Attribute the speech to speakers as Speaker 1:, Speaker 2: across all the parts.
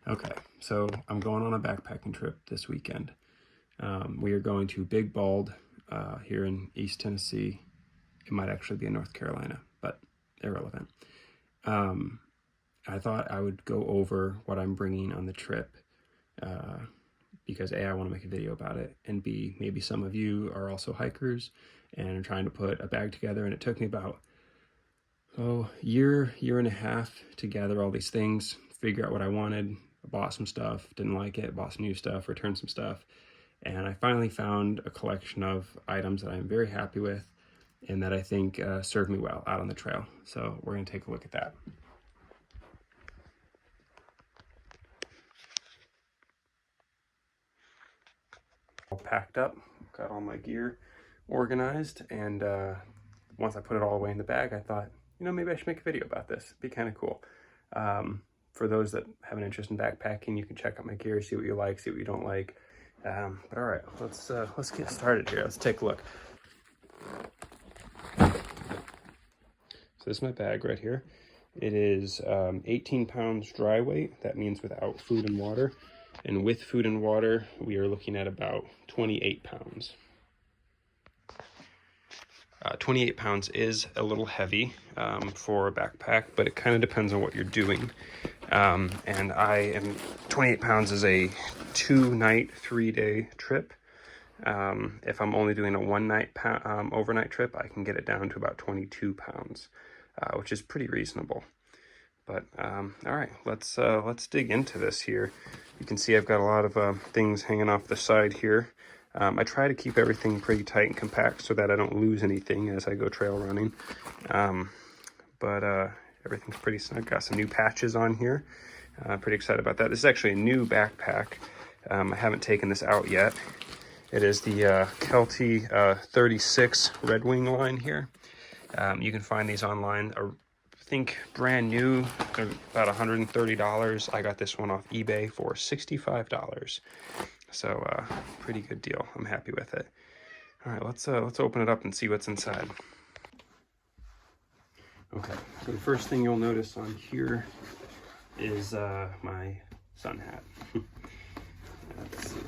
Speaker 1: Okay, so I'm going on a backpacking trip this weekend. We are going to Big Bald here in East Tennessee. It might actually be in North Carolina, but irrelevant. Um, I thought I would go over what I'm bringing on the trip because A, I want to make a video about it, and B, maybe some of you are also hikers and are trying to put a bag together, and it took me about year and a half to gather all these things, figure out what I wanted. I bought some stuff, didn't like it, bought some new stuff, returned some stuff, and I finally found a collection of items that I'm very happy with and that I think served me well out on the trail. So we're going to take a look at that. All packed up, got all my gear organized, and once I put it all away in the bag, I thought, you know, maybe I should make a video about this. It'd be kind of cool. For those that have an interest in backpacking, you can check out my gear, see what you like, see what you don't like. But all right, let's get started here. Let's take a look. So this is my bag right here. It is 18 pounds dry weight. That means without food and water. And with food and water, we are looking at about 28 pounds. 28 pounds is a little heavy for a backpack, but it kind of depends on what you're doing. And 28 pounds is a 2-night, 3-day trip. If I'm only doing a 1-night overnight trip, I can get it down to about 22 pounds, which is pretty reasonable. But all right, let's dig into this here. You can see I've got a lot of things hanging off the side here. I try to keep everything pretty tight and compact so that I don't lose anything as I go trail running. But everything's pretty snug. Got some new patches on here. Pretty excited about that. This is actually a new backpack. I haven't taken this out yet. It is the Kelty 36 Red Wing line here. You can find these online. I think brand new, they're about $130. I got this one off eBay for $65. So pretty good deal. I'm happy with it. All right, let's open it up and see what's inside. Okay, so the first thing you'll notice on here is my sun hat. Let's see.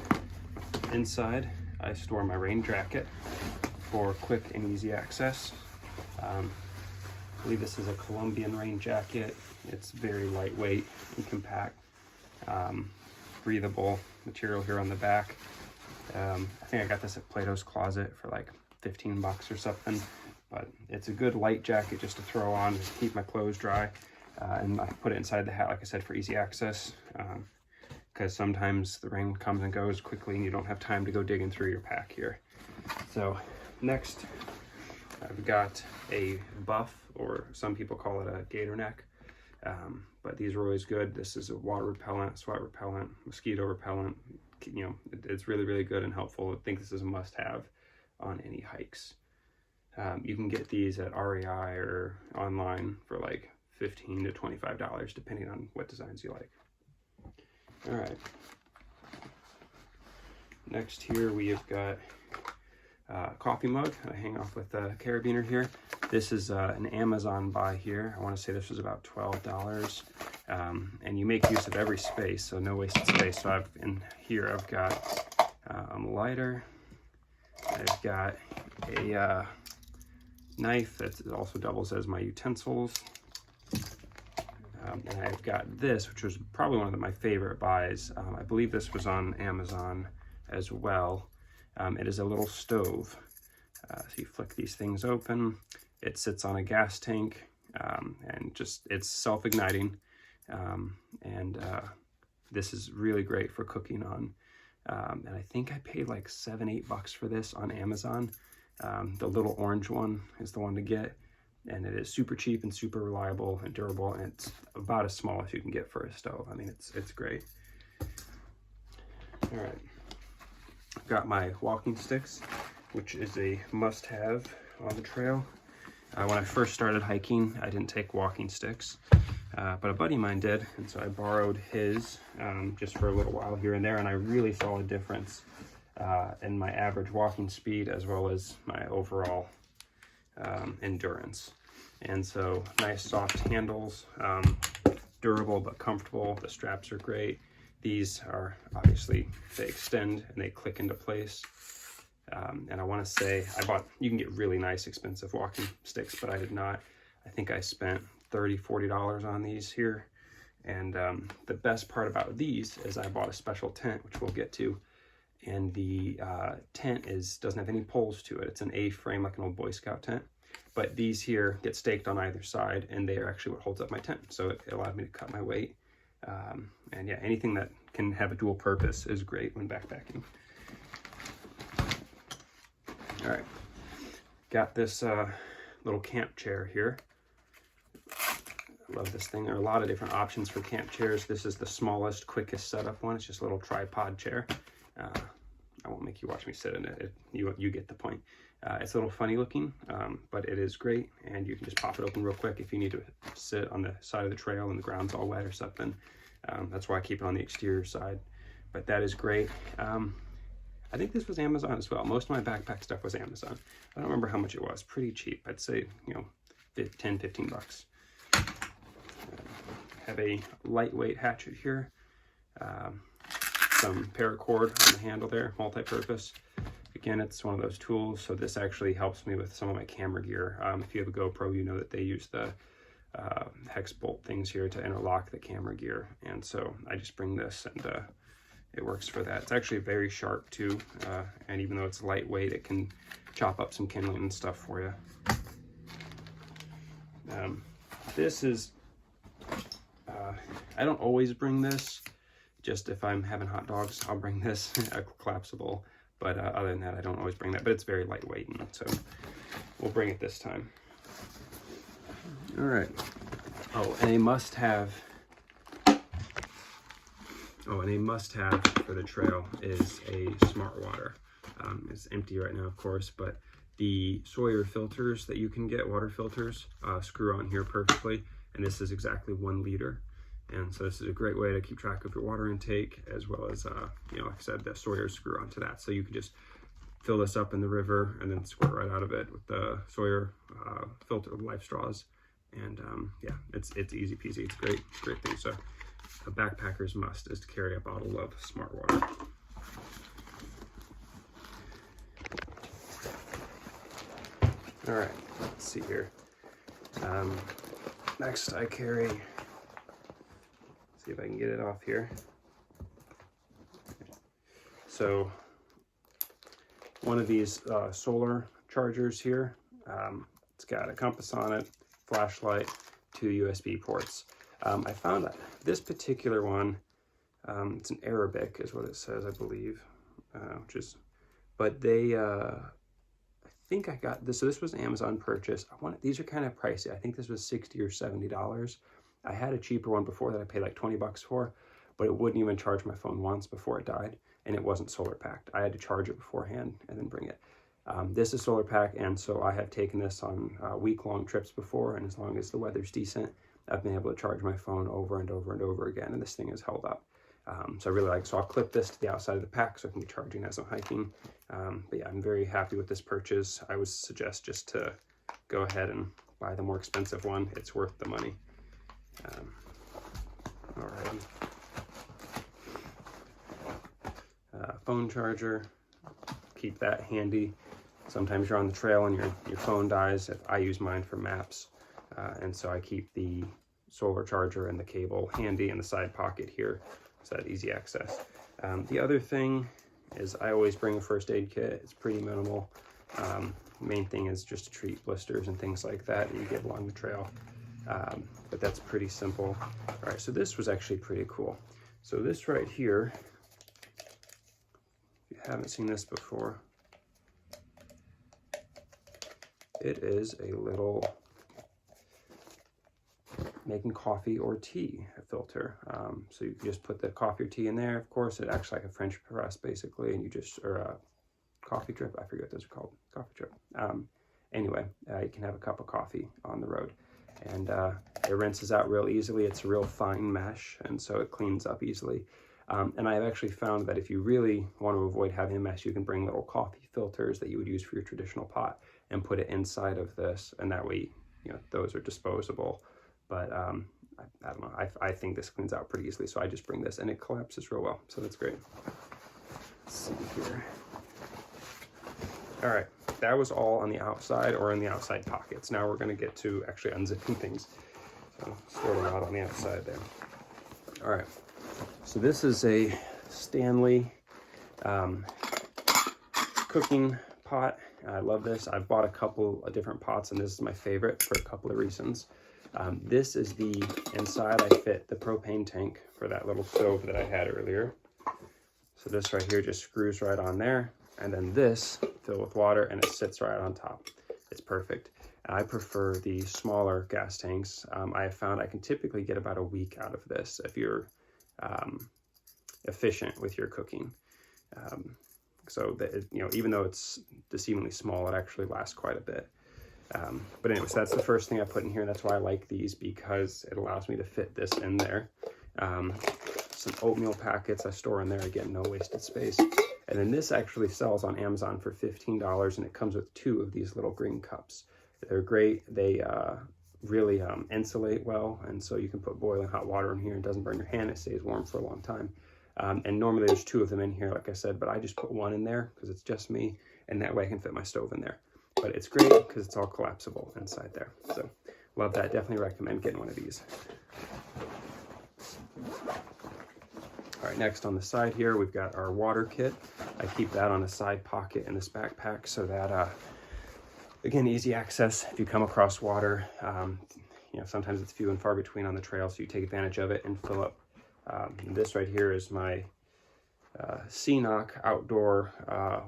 Speaker 1: Inside, I store my rain jacket for quick and easy access. I believe this is a Colombian rain jacket. It's very lightweight and compact. Breathable material here on the back. I think I got this at Plato's Closet for like 15 bucks or something, but it's a good light jacket just to throw on to keep my clothes dry. And I put it inside the hat, like I said, for easy access, because sometimes the rain comes and goes quickly and you don't have time to go digging through your pack here. So next, I've got a buff, or some people call it a gator neck. But these are always good. This is a water repellent, sweat repellent, mosquito repellent. You know, it's really, really good and helpful. I think this is a must-have on any hikes. You can get these at REI or online for like $15 to $25, depending on what designs you like. All right. Next here, we have got coffee mug. I hang off with a carabiner here. This is an Amazon buy here. I want to say this was about $12. And you make use of every space, so no wasted space. So I've got a lighter. I've got a knife that also doubles as my utensils. And I've got this, which was probably one of my favorite buys. I believe this was on Amazon as well. It is a little stove. So you flick these things open. It sits on a gas tank, and it's self-igniting. This is really great for cooking on. And I think I paid like $7-8 for this on Amazon. The little orange one is the one to get. And it is super cheap and super reliable and durable, and it's about as small as you can get for a stove. I mean, it's great. All right. I've got my walking sticks, which is a must-have on the trail. When I first started hiking, I didn't take walking sticks, but a buddy of mine did, and so I borrowed his just for a little while here and there, and I really saw a difference in my average walking speed as well as my overall endurance. And so nice soft handles, durable but comfortable. The straps are great. These are obviously, they extend and they click into place. And I want to say you can get really nice expensive walking sticks, but I did not. I think I spent $30–40 on these here. And the best part about these is I bought a special tent, which we'll get to. And the tent doesn't have any poles to it. It's an A-frame, like an old Boy Scout tent. But these here get staked on either side, and they are actually what holds up my tent. So it allowed me to cut my weight. And yeah, anything that can have a dual purpose is great when backpacking. All right, got this little camp chair here. I love this thing. There are a lot of different options for camp chairs. This is the smallest, quickest setup one. It's just a little tripod chair. I won't make you watch me sit in it. You get the point. It's a little funny looking, but it is great, and you can just pop it open real quick if you need to sit on the side of the trail and the ground's all wet or something. That's why I keep it on the exterior side, but that is great. I think this was Amazon as well. Most of my backpack stuff was Amazon. I don't remember how much it was. Pretty cheap. I'd say, you know, 10, 15 bucks. Have a lightweight hatchet here. Some paracord on the handle there, multi-purpose. Again, it's one of those tools, so this actually helps me with some of my camera gear. If you have a GoPro, you know that they use the hex bolt things here to interlock the camera gear, and so I just bring this, and it works for that. It's actually very sharp too, and even though it's lightweight, it can chop up some kindling and stuff for you. This is, I don't always bring this. Just if I'm having hot dogs, I'll bring this, a collapsible. But other than that, I don't always bring that. But it's very lightweight, and so we'll bring it this time. All right. Oh, and a must-have. Oh, and a must-have for the trail is a Smart Water. It's empty right now, of course, but the Sawyer filters that you can get, water filters, screw on here perfectly, and this is exactly 1 liter. And so this is a great way to keep track of your water intake, as well as, you know, like I said, the Sawyer screw onto that. So you can just fill this up in the river and then squirt right out of it with the Sawyer filter with life straws. And yeah, it's easy peasy. It's great thing. So a backpacker's must is to carry a bottle of Smart Water. All right, let's see here. Next I carry, see if I can get it off here. So one of these solar chargers here, it's got a compass on it, flashlight, 2 USB ports. I found that this particular one, it's an Arabic is what it says, I believe, but they, I think I got this, so this was an Amazon purchase. These are kind of pricey. I think this was $60 or $70. I had a cheaper one before that I paid like 20 bucks for, but it wouldn't even charge my phone once before it died, and it wasn't solar packed. I had to charge it beforehand and then bring it. This is solar pack, and so I have taken this on week-long trips before, and as long as the weather's decent, I've been able to charge my phone over and over and over again, and this thing has held up. So I really like, so I'll clip this to the outside of the pack so I can be charging as I'm hiking. But yeah, I'm very happy with this purchase. I would suggest just to go ahead and buy the more expensive one. It's worth the money. Alrighty. Phone charger, keep that handy. Sometimes you're on the trail and your phone dies. I use mine for maps, and so I keep the solar charger and the cable handy in the side pocket here, so that easy access. The other thing is I always bring a first aid kit. It's pretty minimal. Main thing is just to treat blisters and things like that you get along the trail. But that's pretty simple. All right, so this was actually pretty cool. So this right here, if you haven't seen this before, it is a little making coffee or tea filter. So you can just put the coffee or tea in there. Of course, it acts like a French press basically, and you just, or a coffee drip, I forget what those are called, coffee drip. Anyway, you can have a cup of coffee on the road, and it rinses out real easily. It's a real fine mesh, and so it cleans up easily. And I've actually found that if you really want to avoid having a mess, you can bring little coffee filters that you would use for your traditional pot and put it inside of this, and that way, you know, those are disposable. But I don't know, I think this cleans out pretty easily, so I just bring this and it collapses real well, so that's great. Let's see here. All right, that was all on the outside or in the outside pockets. Now we're gonna get to actually unzipping things. So stored a lot on the outside there. All right, so this is a Stanley cooking pot. I love this. I've bought a couple of different pots and this is my favorite for a couple of reasons. This is the inside. I fit the propane tank for that little stove that I had earlier. So this right here just screws right on there. And then this filled with water and it sits right on top. It's perfect. I prefer the smaller gas tanks. I have found I can typically get about a week out of this if you're efficient with your cooking. So that, you know, even though it's deceivingly small, it actually lasts quite a bit. But anyways, that's the first thing I put in here. That's why I like these, because it allows me to fit this in there. Some oatmeal packets I store in there. Again, no wasted space. And then this actually sells on Amazon for $15, and it comes with 2 of these little green cups. They're great. They really insulate well, and so you can put boiling hot water in here. It doesn't burn your hand. It stays warm for a long time. And normally there's 2 of them in here, like I said, but I just put 1 in there because it's just me, and that way I can fit my stove in there. But it's great because it's all collapsible inside there. So love that. Definitely recommend getting one of these. All right, next on the side here, we've got our water kit. I keep that on a side pocket in this backpack so that, again, easy access if you come across water. You know, sometimes it's few and far between on the trail, so you take advantage of it and fill up. This right here is my CNOC outdoor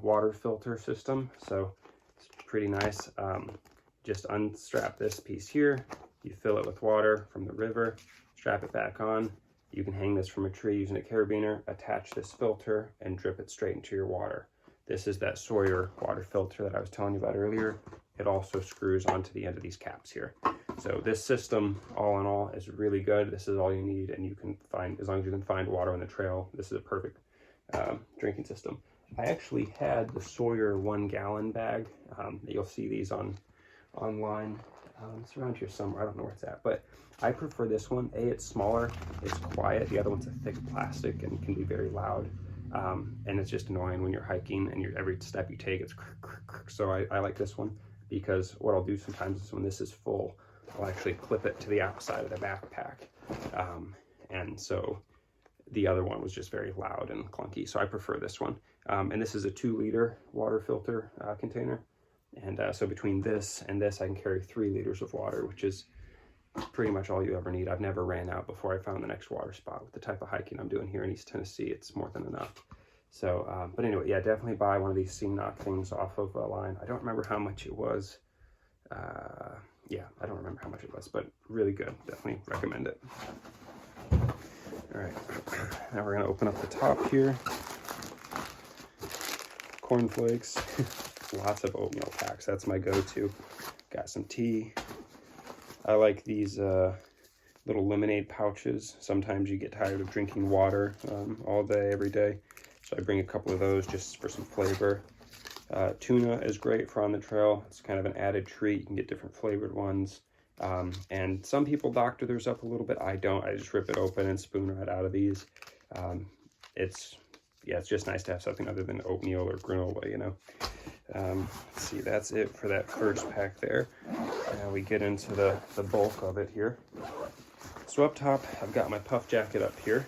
Speaker 1: water filter system, so it's pretty nice. Just unstrap this piece here. You fill it with water from the river, strap it back on. You can hang this from a tree using a carabiner, attach this filter, and drip it straight into your water. This is that Sawyer water filter that I was telling you about earlier. It also screws onto the end of these caps here. So this system, all in all, is really good. This is all you need, and you can find, as long as you can find water on the trail, this is a perfect drinking system. I actually had the Sawyer 1 gallon bag. You'll see these online. It's around here somewhere. I don't know where it's at, but I prefer this one. It's smaller, it's quiet. The other one's a thick plastic and can be very loud. And it's just annoying when you're hiking and every step you take, it's so I like this one, because what I'll do sometimes is when this is full, I'll actually clip it to the outside of the backpack. And so the other one was just very loud and clunky, so I prefer this one. And this is a 2-liter water filter container. And so between this and this, I can carry 3 liters of water, which is pretty much all you ever need. I've never ran out before I found the next water spot. With the type of hiking I'm doing here in East Tennessee, it's more than enough. So, but anyway, yeah, definitely buy one of these CNOC things off of a line. I don't remember how much it was. Yeah, I don't remember how much it was, but really good. Definitely recommend it. All right, now we're gonna open up the top here. Cornflakes, lots of oatmeal packs. That's my go-to. Got some tea. I like these little lemonade pouches. Sometimes you get tired of drinking water all day, every day. So I bring a couple of those just for some flavor. Tuna is great for on the trail. It's kind of an added treat. You can get different flavored ones. And some people doctor theirs up a little bit. I don't. I just rip it open and spoon right out of these. It's just nice to have something other than oatmeal or granola, you know. Let's see, that's it for that first pack there. Now we get into the bulk of it here. So up top, I've got my puff jacket up here.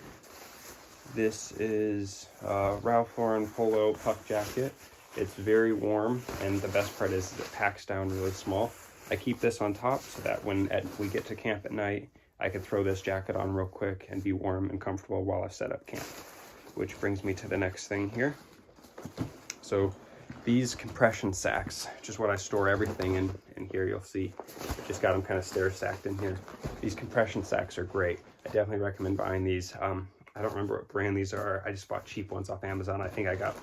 Speaker 1: This is Ralph Lauren Polo puff jacket. It's very warm, and the best part is it packs down really small. I keep this on top so that when we get to camp at night, I can throw this jacket on real quick and be warm and comfortable while I set up camp. Which brings me to the next thing here. So these compression sacks, which is what I store everything in here, you'll see. I just got them kind of stair stacked in here. These compression sacks are great. I definitely recommend buying these. I don't remember what brand these are. I just bought cheap ones off Amazon. I think I got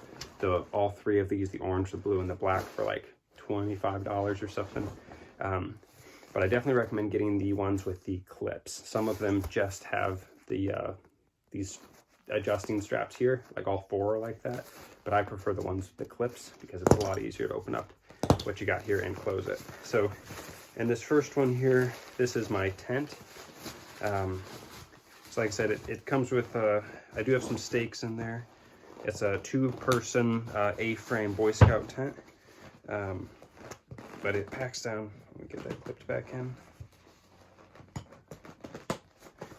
Speaker 1: all 3 of these, the orange, the blue, and the black, for like $25 or something. But I definitely recommend getting the ones with the clips. Some of them just have these adjusting straps here, like all 4 are like that. But I prefer the ones with the clips because it's a lot easier to open up what you got here and close it. So in this first one here, this is my tent. So like I said, it comes with, I do have some stakes in there. It's a 2-person A-frame Boy Scout tent, but it packs down. Let me get that clipped back in.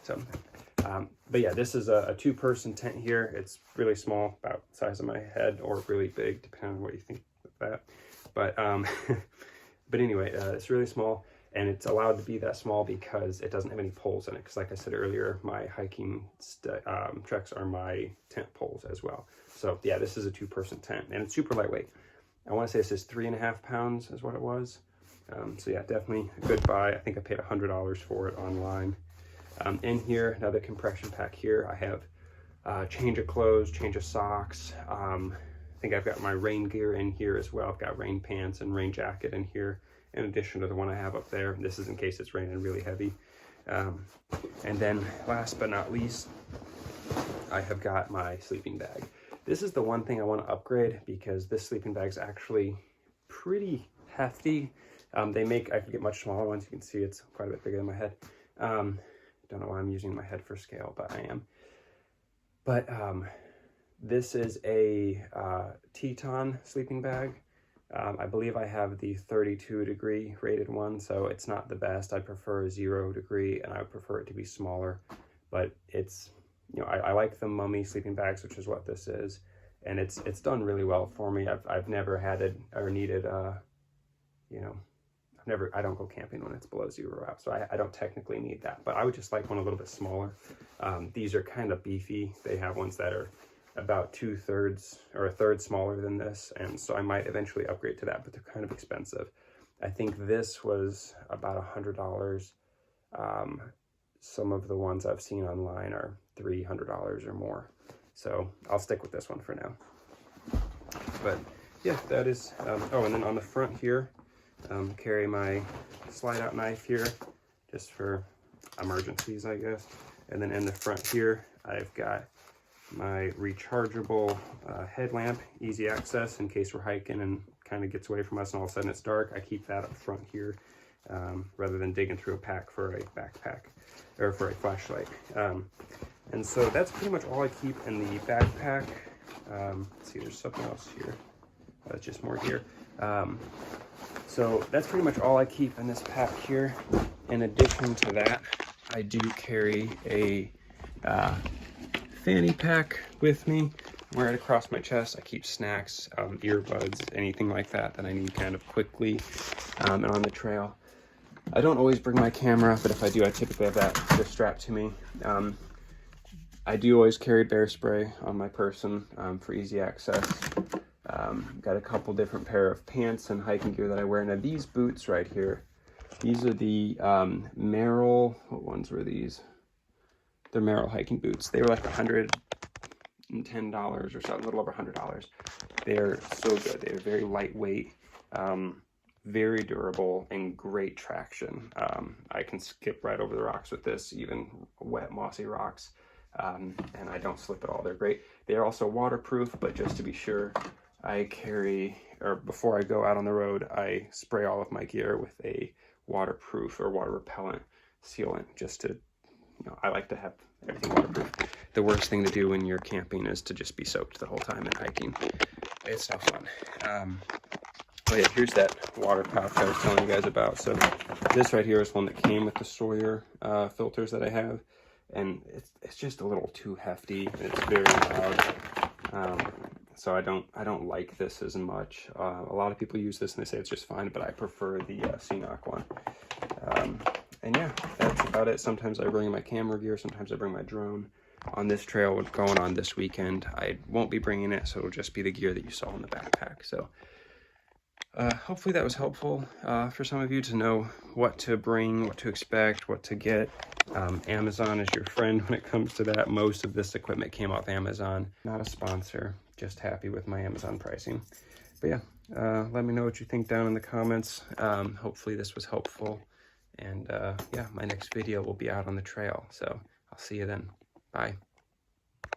Speaker 1: So, but yeah, this is a 2-person tent here. It's really small, about the size of my head, or really big, depending on what you think of that. But, but anyway, it's really small, and it's allowed to be that small because it doesn't have any poles in it. Because like I said earlier, my hiking treks are my tent poles as well. So yeah, this is a 2-person tent, and it's super lightweight. I want to say this is 3.5 pounds is what it was. So yeah, definitely a good buy. I think I paid $100 for it online. In here, another compression pack here. I have change of clothes, change of socks. I think I've got my rain gear in here as well. I've got rain pants and rain jacket in here, in addition to the one I have up there. This is in case it's raining really heavy. And then last but not least, I have got my sleeping bag. This is the one thing I want to upgrade because this sleeping bag is actually pretty hefty. I could get much smaller ones. You can see it's quite a bit bigger than my head. Don't know why I'm using my head for scale, but I am. But this is a Teton sleeping bag. I believe I have the 32-degree rated one, so it's not the best. I prefer 0-degree, and I would prefer it to be smaller. But it's, you know, I like the Mummy sleeping bags, which is what this is, and it's done really well for me. I've never had it or needed, you know, I don't go camping when it's below 0 out, so I don't technically need that, but I would just like one a little bit smaller. These are kind of beefy. They have ones that are about 2/3 or 1/3 smaller than this, and so I might eventually upgrade to that, but they're kind of expensive. I think this was about $100. Some of the ones I've seen online are $300 or more, so I'll stick with this one for now. But yeah, that is, oh, and then on the front here, carry my slide out knife here just for emergencies, I guess. And then in the front here, I've got my rechargeable headlamp, easy access in case we're hiking and kind of gets away from us and all of a sudden it's dark. I keep that up front here rather than digging through a pack for a backpack or for a flashlight. And so that's pretty much all I keep in the backpack. Let's see, there's something else here. That's just more gear. So that's pretty much all I keep in this pack here. In addition to that, I do carry a fanny pack with me. Wear it across my chest. I keep snacks, earbuds, anything like that I need kind of quickly and on the trail. I don't always bring my camera, but if I do, I typically have that just strapped to me. I do always carry bear spray on my person for easy access. Got a couple different pair of pants and hiking gear that I wear. Now these boots right here, these are the Merrell, what ones were these? They're Merrell hiking boots. They were like $110 or something, a little over $100. They're so good. They're very lightweight, very durable, and great traction. I can skip right over the rocks with this, even wet, mossy rocks, and I don't slip at all. They're great. They're also waterproof, but just to be sure, I carry, or before I go out on the road, I spray all of my gear with a waterproof or water repellent sealant, just to, you know, I like to have everything waterproof. The worst thing to do when you're camping is to just be soaked the whole time and hiking. It's no fun. Oh yeah, here's that water pouch I was telling you guys about. So this right here is one that came with the Sawyer filters that I have, and it's just a little too hefty. It's very loud. So I don't like this as much. A lot of people use this and they say it's just fine, but I prefer the Ceenoc one. And yeah, that's about it. Sometimes I bring my camera gear, sometimes I bring my drone. On this trail going on this weekend, I won't be bringing it, so it'll just be the gear that you saw in the backpack. So hopefully that was helpful for some of you to know what to bring, what to expect, what to get. Amazon is your friend when it comes to that. Most of this equipment came off Amazon. Not a sponsor, just happy with my Amazon pricing. But yeah, let me know what you think down in the comments. Hopefully this was helpful. And yeah, my next video will be out on the trail. So I'll see you then. Bye.